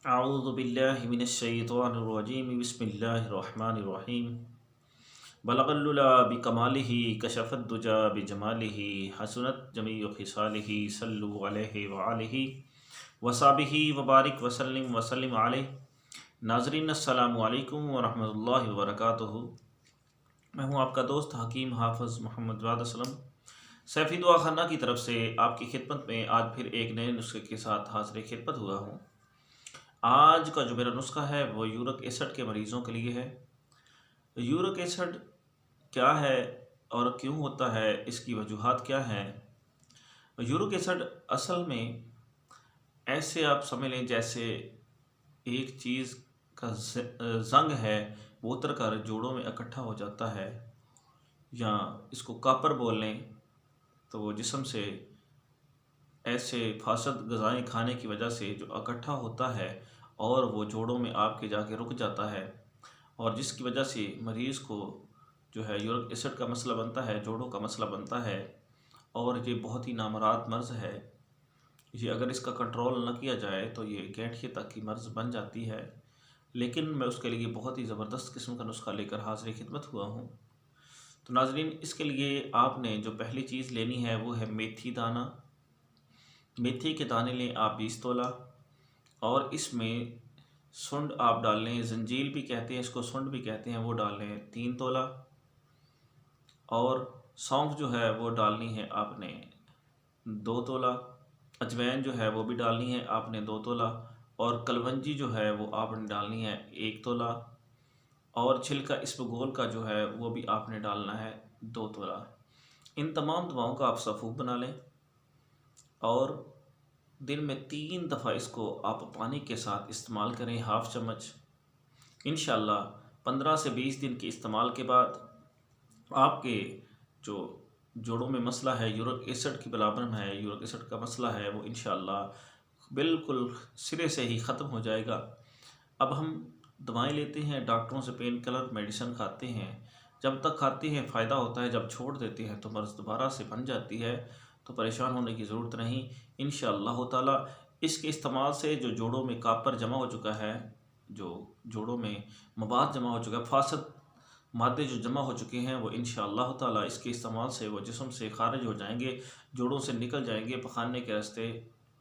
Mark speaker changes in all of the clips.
Speaker 1: अऊज़ु बिल्लाहि मिनश्शैतानिर्रजीम बिस्मिल्लाहिर्रहमानिर्रहीम बलगल्लुला बिकमालिही कशफ़द्दुजा बिजमालिही हसनत जमीउ खिसालिही सल्लु अलैहि व आलिहि वसाबिही वबारिक वसल्लिम वसल्लिम अलैहि। नाज़रीन अस्सलामु अलैकुम व रहमतुल्लाहि व बरकातुहू। मैं हूँ आपका दोस्त हकीम हाफ़िज़ मोहम्मद जावेद असलम सैफ़ी दुआ खाना की तरफ से आपकी खिदमत में आज फिर एक नए नुस्खे के साथ हाज़िर खिदमत हुआ हूँ। आज का जो मेरा नुस्खा है वो यूरिक एसिड के मरीज़ों के लिए है। यूरिक एसिड क्या है और क्यों होता है, इसकी वजूहात क्या हैं। यूरिक एसिड असल में ऐसे आप समझ लें जैसे एक चीज़ का ज़ंग है वो उतर कर जोड़ों में इकट्ठा हो जाता है, या इसको कापर बोल लें। तो जिस्म से ऐसे फासद ग़िज़ाएँ खाने की वजह से जो इकट्ठा होता है और वो जोड़ों में आपके जाके रुक जाता है, और जिसकी वजह से मरीज़ को जो है यूरिक एसिड का मसला बनता है, जोड़ों का मसला बनता है। और ये बहुत ही नामुराद मर्ज़ है। ये अगर इसका कंट्रोल न किया जाए तो ये गठिए तक की मर्ज़ बन जाती है। लेकिन मैं उसके लिए बहुत ही ज़बरदस्त किस्म का नुस्खा लेकर हाज़िर खिदमत हुआ हूँ। तो नाज़रीन, इसके लिए आपने जो पहली चीज़ लेनी है वो है मेथी दाना। मेथी के दाने लें आप 20 तोला, और इसमें सुंड आप डाल लें, जंजील भी कहते हैं इसको, सुंड भी कहते हैं, वो डाल लें 3 तोला। और सौंफ जो है वो डालनी है आपने 2 तोला। अजवाइन जो है वो भी डालनी है आपने 2 तोला। और कलवंजी जो है वो आपने डालनी है 1 तोला। और छिलका इसबगोल का जो है वो भी आपने डालना है 2 तोला। इन तमाम दवाओं का आप सफ़ूफ बना लें और दिन में 3 दफ़ा इसको आप पानी के साथ इस्तेमाल करें, हाफ़ चम्मच। इंशाअल्लाह 15 से 20 दिन के इस्तेमाल के बाद आपके जो जोड़ों में मसला है, यूरिक एसिड की प्रॉब्लम है, यूरिक एसिड का मसला है, वो इंशाअल्लाह बिल्कुल सिरे से ही ख़त्म हो जाएगा। अब हम दवाएं लेते हैं डॉक्टरों से, पेन किलर मेडिसिन खाते हैं। जब तक खाते हैं फ़ायदा होता है, जब छोड़ देते हैं तो मर्ज़ दोबारा से बन जाती है। तो परेशान होने की ज़रूरत नहीं। इंशाअल्लाह ताला इसके इस्तेमाल से जो जोड़ों में कापर जमा हो चुका है, जो जोड़ों में मवाद जमा हो चुका है, फासद मादे जो जमा हो चुके हैं, वो इंशाअल्लाह ताला इसके इस्तेमाल से वो जिस्म से खारिज हो जाएंगे, जोड़ों से निकल जाएंगे, पखाने के रास्ते,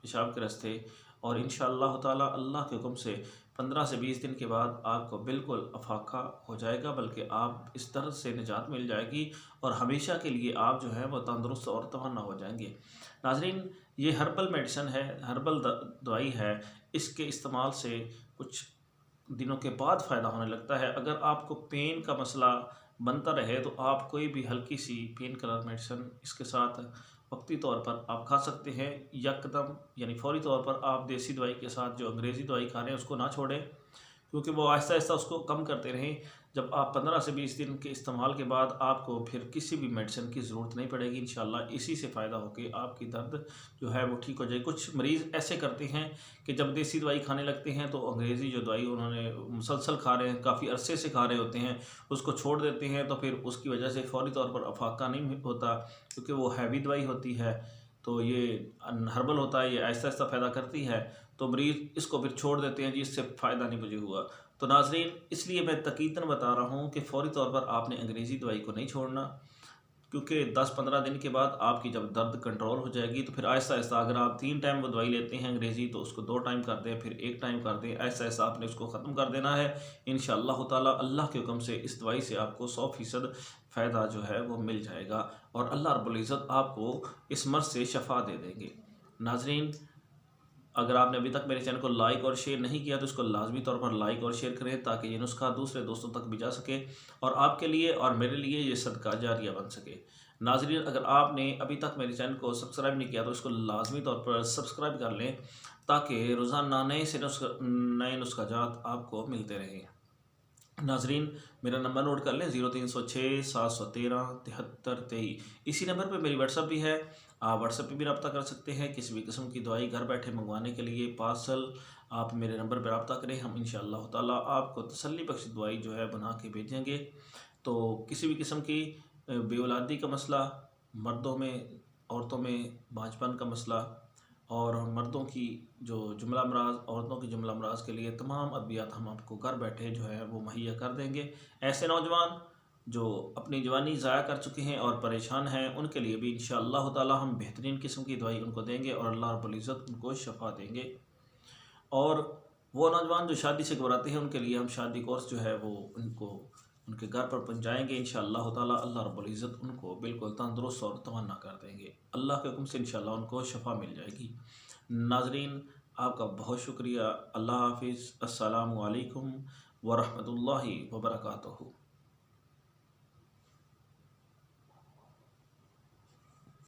Speaker 1: पेशाब के रास्ते। और इंशाअल्लाह ताला अल्लाह के हुक्म से 15 से 20 दिन के बाद आपको बिल्कुल अफाका हो जाएगा, बल्कि आप इस दर्द से निजात मिल जाएगी और हमेशा के लिए आप जो है वो तंदुरुस्त और तवाना हो जाएंगे। नाज़रीन, ये हर्बल मेडिसिन है, हर्बल दवाई है। इसके इस्तेमाल से कुछ दिनों के बाद फ़ायदा होने लगता है। अगर आपको पेन का मसला बनता रहे तो आप कोई भी हल्की सी पेन किलर मेडिसिन इसके साथ वक्ती तौर पर आप खा सकते हैं। यकदम यानी फ़ौरी तौर पर आप देसी दवाई के साथ जो अंग्रेज़ी दवाई खा रहे हैं उसको ना छोड़ें, क्योंकि वो आहिस्ता आहिस्ता उसको कम करते रहें। जब आप 15 से 20 दिन के इस्तेमाल के बाद आपको फिर किसी भी मेडिसिन की ज़रूरत नहीं पड़ेगी। इंशाअल्लाह इसी से फ़ायदा होकर आपकी दर्द जो है वो ठीक हो जाए। कुछ मरीज़ ऐसे करते हैं कि जब देसी दवाई खाने लगते हैं तो अंग्रेज़ी जो दवाई उन्होंने मुसलसल खा रहे हैं, काफ़ी अरसे से खा रहे होते हैं, उसको छोड़ देते हैं। तो फिर उसकी वजह से फ़ौरी तौर पर अफाका नहीं होता, क्योंकि वो हैवी दवाई होती है। तो ये हर्बल होता है, ये आहिस्ता आहिस्ता फ़ायदा करती है। तो मरीज़ इसको फिर छोड़ देते हैं जी, इससे फ़ायदा नहीं मुझे हुआ। तो नाज़रीन, इसलिए मैं तकीदन बता रहा हूँ कि फ़ौरी तौर पर आपने अंग्रेज़ी दवाई को नहीं छोड़ना, क्योंकि 10-15 दिन के बाद आपकी जब दर्द कंट्रोल हो जाएगी तो फिर आहिस्ता आहिस्ता अगर आप 3 टाइम वो दवाई लेते हैं अंग्रेज़ी, तो उसको 2 टाइम कर दें, फिर 1 टाइम कर दें। आहिस्ता आहिस्ता आपने उसको ख़त्म कर देना है। इंशाअल्लाह ताला अल्लाह के हुक्म से इस दवाई से आपको 100% फ़ायदा जो है वो मिल जाएगा, और अल्लाह रब्बुल इज़्ज़त आपको इस मर्ज़ से शफ़ा दे देंगे। नाज़रीन, अगर आपने अभी तक मेरे चैनल को लाइक और शेयर नहीं किया तो इसको लाजमी तौर पर लाइक और शेयर करें, ताकि ये नुस्खा दूसरे दोस्तों तक भी जा सके और आपके लिए और मेरे लिए ये सदका जारिया बन सके। नाज़रीन, अगर आपने अभी तक मेरे चैनल को सब्सक्राइब नहीं किया तो इसको लाजमी तौर पर सब्सक्राइब कर लें, ताकि रोज़ाना नए नुस्खाजात आपको मिलते रहें। नाज़रीन, मेरा नंबर नोट कर लें, 0306 713 7323। इसी नंबर पे मेरी व्हाट्सअप भी है, आप व्हाट्सअप पे भी रब्ता कर सकते हैं। किसी भी किस्म की दवाई घर बैठे मंगवाने के लिए पार्सल आप मेरे नंबर पर रब्ता करें, हम इंशाअल्लाह ताला आपको तसल्ली बख्श दवाई जो है बना के भेजेंगे। तो किसी भी किस्म की बेऔलादी का मसला, मर्दों में, औरतों में बांझपन का मसला, और मर्दों की जो जुमला अमराज, औरतों की जुमला अमराज के लिए तमाम अद्वियात हम आपको घर बैठे जो है वो मुहैया कर देंगे। ऐसे नौजवान जो अपनी जवानी ज़ाया कर चुके हैं और परेशान हैं, उनके लिए भी इंशाअल्लाह ताला हम बेहतरीन किस्म की दवाई उनको देंगे और अल्लाह रब्बुल इज़्ज़त उनको शफ़ा देंगे। और वो नौजवान जो शादी से घबराते हैं, उनके लिए हम शादी कोर्स जो है वो उनको उनके घर पर पहुँचाएँगे इंशाअल्लाह ताला। अल्लाह रब्बुल इज़्ज़त उनको बिल्कुल तंदुरुस्त और तमन्ना कर देंगे। अल्लाह के हुक्म से इंशाअल्लाह उनको शफ़ा मिल जाएगी। नाज़रीन, आपका बहुत शुक्रिया। अल्लाह हाफ़िज़। अस्सलामु अलैकुम व रहमतुल्लाहि व बरकातुहू।